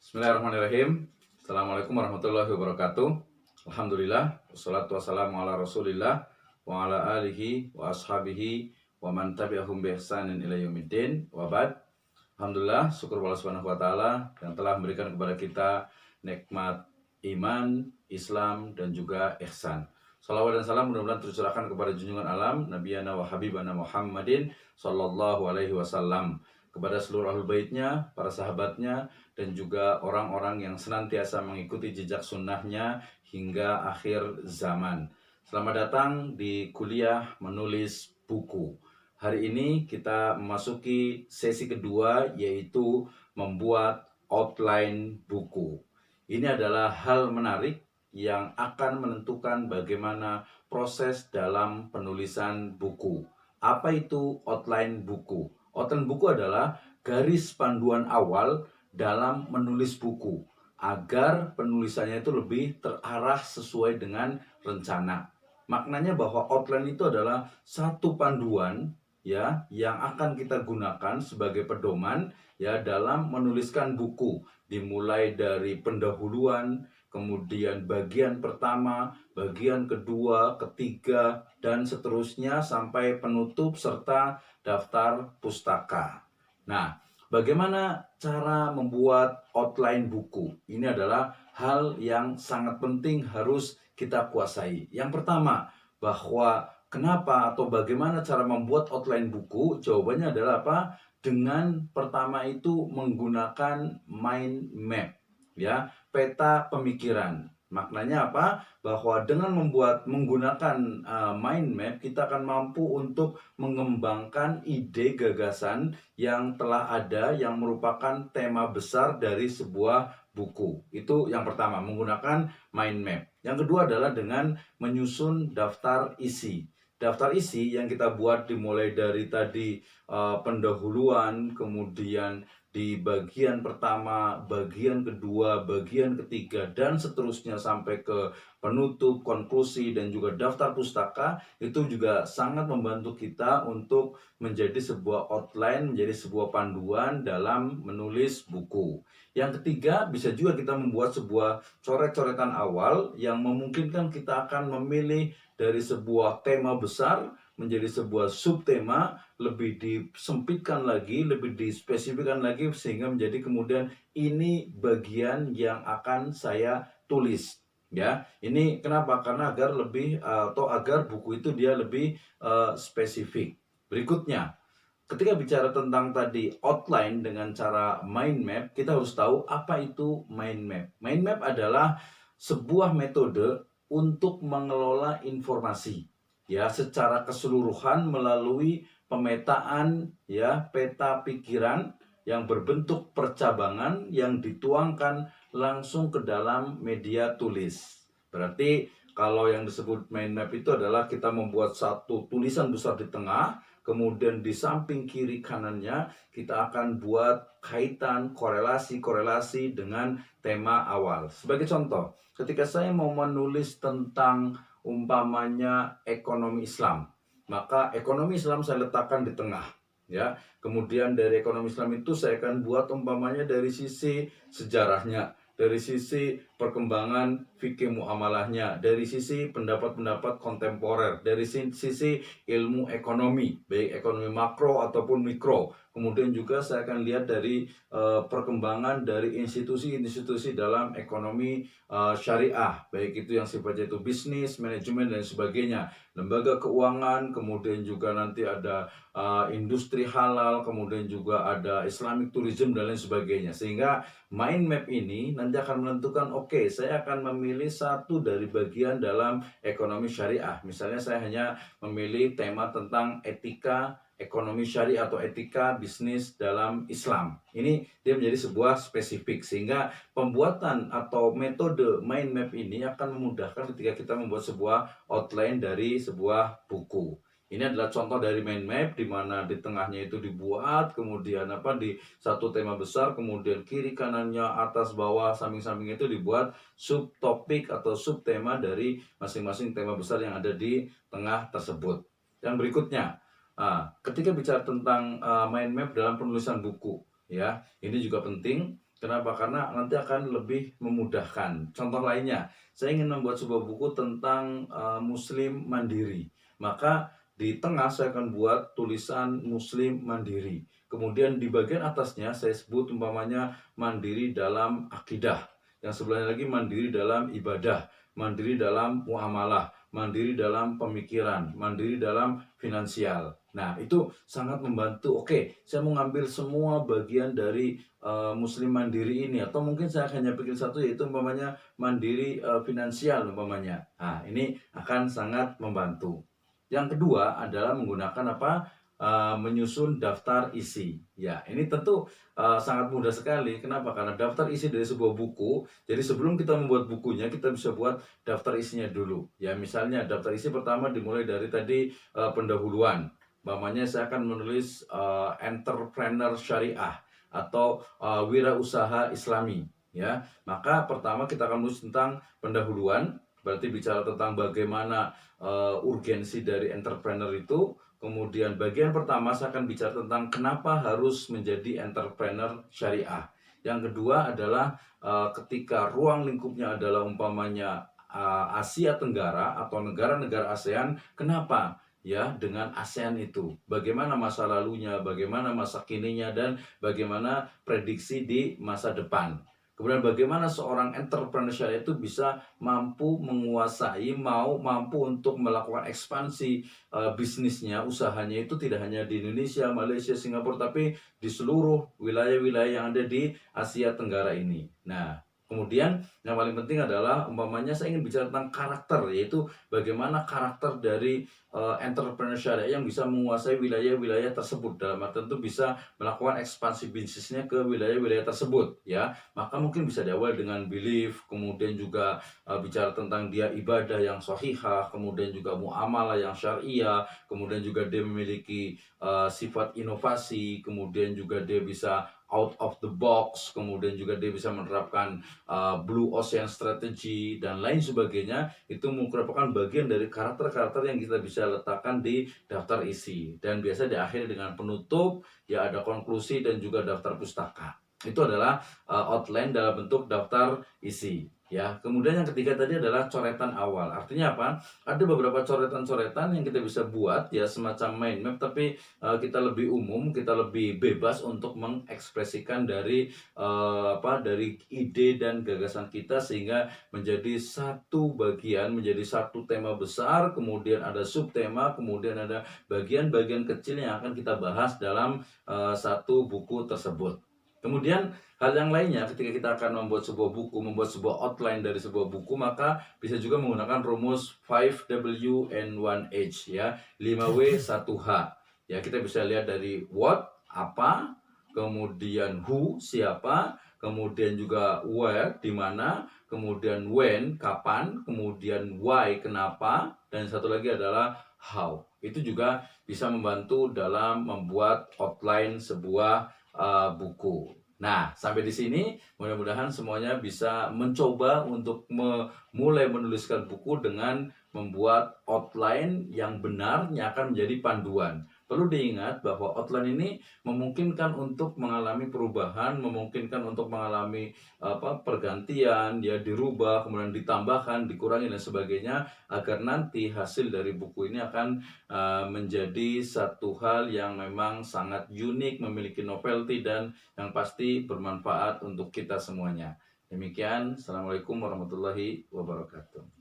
Bismillahirrahmanirrahim. Assalamualaikum warahmatullahi wabarakatuh. Alhamdulillah, wassalatu wassalamu ala rasulillah wa ala alihi wa ashabihi wa man tabi'ahum bi ihsanin ila yaumiddin wa ba'd. Alhamdulillah, syukur Allah Subhanahu wa taala yang telah memberikan kepada kita nikmat iman, Islam dan juga ihsan. Salawat dan salam mudah-mudahan tercurahkan kepada junjungan alam Nabiyana wa Habibana Muhammadin sallallahu alaihi wasallam, kepada seluruh ahlul baitnya, para sahabatnya, dan juga orang-orang yang senantiasa mengikuti jejak sunnahnya hingga akhir zaman. Selamat datang di kuliah menulis buku. Hari ini kita memasuki sesi kedua, yaitu membuat outline buku. Ini adalah hal menarik yang akan menentukan bagaimana proses dalam penulisan buku. Apa itu outline buku? Outline buku adalah garis panduan awal dalam menulis buku agar penulisannya itu lebih terarah sesuai dengan rencana. Maknanya bahwa outline itu adalah satu panduan ya yang akan kita gunakan sebagai pedoman ya dalam menuliskan buku, dimulai dari pendahuluan, kemudian bagian pertama, bagian kedua, ketiga, dan seterusnya sampai penutup serta daftar pustaka. Nah, bagaimana cara membuat outline buku? Ini adalah hal yang sangat penting harus kita kuasai. Yang pertama, bahwa kenapa atau bagaimana cara membuat outline buku? Jawabannya adalah apa? Dengan pertama itu menggunakan mind map, ya, peta pemikiran. Maknanya apa? Bahwa dengan menggunakan mind map, kita akan mampu untuk mengembangkan ide gagasan yang telah ada yang merupakan tema besar dari sebuah buku. Itu yang pertama, menggunakan mind map. Yang kedua adalah dengan menyusun daftar isi. Daftar isi yang kita buat dimulai dari tadi pendahuluan, kemudian di bagian pertama, bagian kedua, bagian ketiga, dan seterusnya sampai ke penutup, konklusi, dan juga daftar pustaka. Itu juga sangat membantu kita untuk menjadi sebuah outline, menjadi sebuah panduan dalam menulis buku. Yang ketiga, bisa juga kita membuat sebuah coret-coretan awal yang memungkinkan kita akan memilih dari sebuah tema besar menjadi sebuah subtema, lebih disempitkan lagi, lebih dispesifikkan lagi, sehingga menjadi kemudian ini bagian yang akan saya tulis. Ya, ini kenapa? Karena agar lebih atau agar buku itu dia lebih spesifik. Berikutnya, ketika bicara tentang tadi outline dengan cara mind map, kita harus tahu apa itu mind map. Mind map adalah sebuah metode untuk mengelola informasi ya secara keseluruhan melalui pemetaan ya peta pikiran yang berbentuk percabangan yang dituangkan langsung ke dalam media tulis. Berarti kalau yang disebut mind map itu adalah kita membuat satu tulisan besar di tengah, kemudian di samping kiri kanannya kita akan buat kaitan korelasi-korelasi dengan tema awal. Sebagai contoh, ketika saya mau menulis tentang umpamanya ekonomi Islam, maka ekonomi Islam saya letakkan di tengah ya. Kemudian dari ekonomi Islam itu saya akan buat umpamanya dari sisi sejarahnya, dari sisi perkembangan fikih muamalahnya, dari sisi pendapat-pendapat kontemporer, dari sisi ilmu ekonomi, baik ekonomi makro ataupun mikro. Kemudian juga saya akan lihat dari perkembangan dari institusi-institusi dalam ekonomi syariah, baik itu yang sifatnya itu bisnis, manajemen, dan sebagainya, lembaga keuangan, kemudian juga nanti ada industri halal, kemudian juga ada Islamic tourism dan lain sebagainya. Sehingga mind map ini nanti akan menentukan, oke, saya akan memilih satu dari bagian dalam ekonomi syariah. Misalnya saya hanya memilih tema tentang etika ekonomi syariah atau etika bisnis dalam Islam. Ini dia menjadi sebuah spesifik, sehingga pembuatan atau metode mind map ini akan memudahkan ketika kita membuat sebuah outline dari sebuah buku. Ini adalah contoh dari mind map, di mana di tengahnya itu dibuat, kemudian di satu tema besar, kemudian kiri kanannya, atas bawah, samping-samping itu dibuat subtopik atau subtema dari masing-masing tema besar yang ada di tengah tersebut. Yang berikutnya, ketika bicara tentang mind map dalam penulisan buku, ya, ini juga penting Kenapa? Karena nanti akan lebih memudahkan. Contoh lainnya, saya ingin membuat sebuah buku tentang Muslim mandiri. Maka di tengah saya akan buat tulisan Muslim mandiri. Kemudian di bagian atasnya saya sebut umpamanya mandiri dalam akidah. Yang sebelahnya lagi mandiri dalam ibadah, mandiri dalam muamalah, mandiri dalam pemikiran, mandiri dalam finansial. Nah, itu sangat membantu. Oke, saya mau ngambil semua bagian dari Muslim mandiri ini, atau mungkin saya hanya bikin satu, yaitu umpamanya mandiri finansial umpamanya. Nah, ini akan sangat membantu. Yang kedua adalah menggunakan apa? Menyusun daftar isi. Ya, ini tentu sangat mudah sekali. Kenapa? Karena daftar isi dari sebuah buku. Jadi sebelum kita membuat bukunya, kita bisa buat daftar isinya dulu. Ya, misalnya daftar isi pertama dimulai dari tadi pendahuluan. Umpamanya saya akan menulis entrepreneur syariah atau wirausaha Islami, ya. Maka pertama kita akan menulis tentang pendahuluan, berarti bicara tentang bagaimana urgensi dari entrepreneur itu. Kemudian bagian pertama saya akan bicara tentang kenapa harus menjadi entrepreneur syariah. Yang kedua adalah ketika ruang lingkupnya adalah umpamanya Asia Tenggara atau negara-negara ASEAN, kenapa ya dengan ASEAN itu? Bagaimana masa lalunya, bagaimana masa kininya, dan bagaimana prediksi di masa depan. Kemudian bagaimana seorang entrepreneur syariah itu bisa mampu menguasai, mampu untuk melakukan ekspansi bisnisnya, usahanya itu tidak hanya di Indonesia, Malaysia, Singapura, tapi di seluruh wilayah-wilayah yang ada di Asia Tenggara ini. Nah, kemudian yang paling penting adalah umpamanya saya ingin bicara tentang karakter, yaitu bagaimana karakter dari entrepreneur syariah yang bisa menguasai wilayah-wilayah tersebut, dalam arti tentu bisa melakukan ekspansi bisnisnya ke wilayah-wilayah tersebut, ya. Maka mungkin bisa diawali dengan belief, kemudian juga bicara tentang dia ibadah yang sahihah, kemudian juga muamalah yang syariah, kemudian juga dia memiliki sifat inovasi, kemudian juga dia bisa out of the box, kemudian juga dia bisa menerapkan blue ocean strategy dan lain sebagainya. Itu merupakan bagian dari karakter-karakter yang kita bisa letakkan di daftar isi, dan biasa diakhiri dengan penutup, ya ada konklusi dan juga daftar pustaka. Itu adalah outline dalam bentuk daftar isi, ya. Kemudian yang ketiga tadi adalah coretan awal. Artinya apa? Ada beberapa coretan-coretan yang kita bisa buat, ya, semacam mind map, tapi kita lebih umum, kita lebih bebas untuk mengekspresikan dari dari ide dan gagasan kita, sehingga menjadi satu bagian, menjadi satu tema besar, kemudian ada subtema, kemudian ada bagian-bagian kecil yang akan kita bahas dalam satu buku tersebut. Kemudian hal yang lainnya, ketika kita akan membuat sebuah buku, membuat sebuah outline dari sebuah buku, maka bisa juga menggunakan rumus 5W and 1H, ya, 5W 1H. Ya, kita bisa lihat dari what, apa, kemudian who, siapa, kemudian juga where, di mana, kemudian when, kapan, kemudian why, kenapa, dan satu lagi adalah how. Itu juga bisa membantu dalam membuat outline sebuah buku. Nah, sampai di sini mudah-mudahan semuanya bisa mencoba untuk mulai menuliskan buku dengan membuat outline yang benar yang akan menjadi panduan. Perlu diingat bahwa outline ini memungkinkan untuk mengalami perubahan, memungkinkan untuk mengalami pergantian, ya, dirubah, kemudian ditambahkan, dikurangi dan sebagainya, agar nanti hasil dari buku ini akan menjadi satu hal yang memang sangat unik, memiliki novelty, dan yang pasti bermanfaat untuk kita semuanya. Demikian, Assalamualaikum warahmatullahi wabarakatuh.